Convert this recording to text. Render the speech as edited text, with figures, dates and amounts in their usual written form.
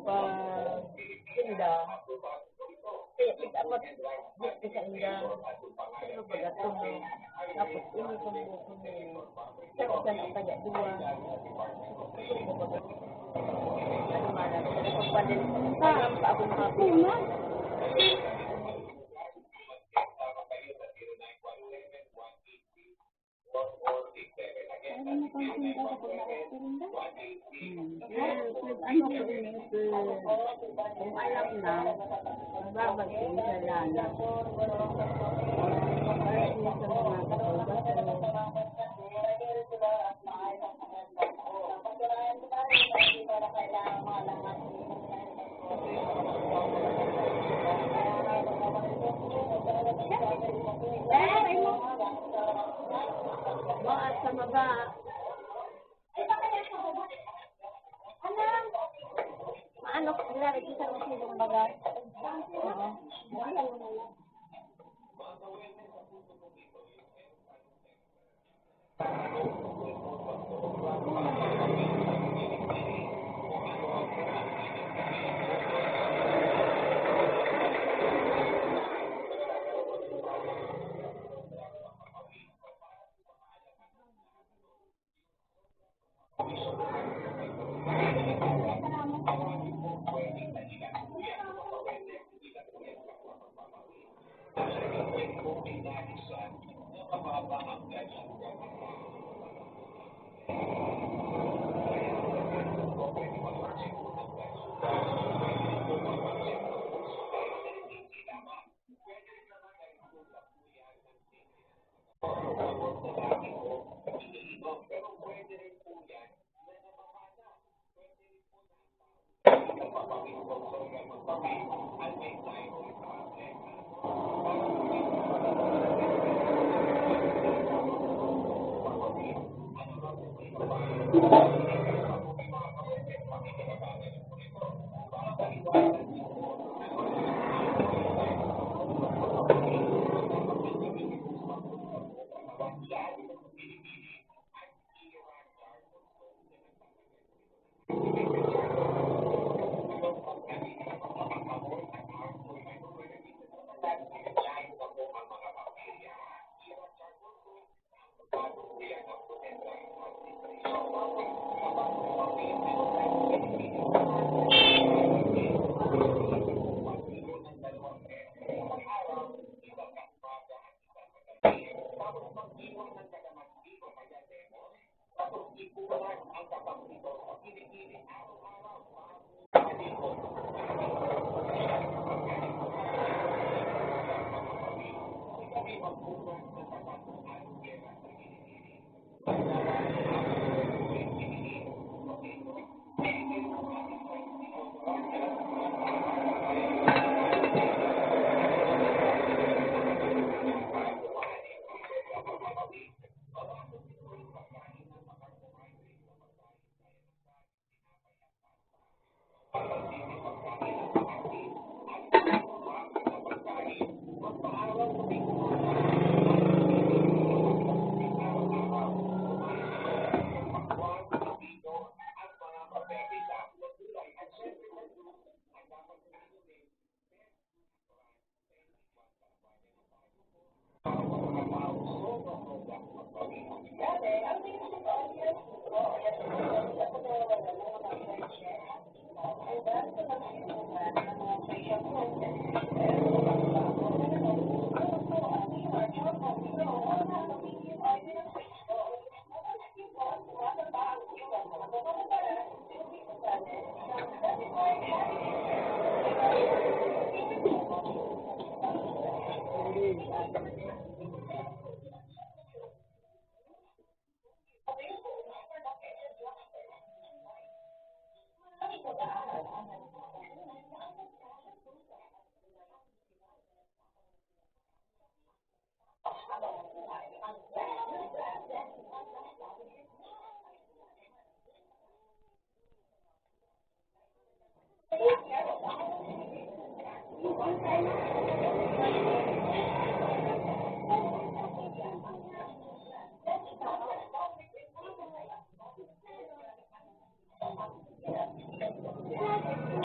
pagtinda, kaya dapat di sa inda, sino bagatong no, tapos ini kung buko mo, sa isang kaya dua, sino bagatong, ano malam, pagpanin sa ako makapuna. Ano napansin ka kapag nakakasirinda? Ano ko ini kung alam na, babagsin sa lana. Para siya sa mga kapag Baat sa baba. Maano ko nila kita ng silong baga. Oo.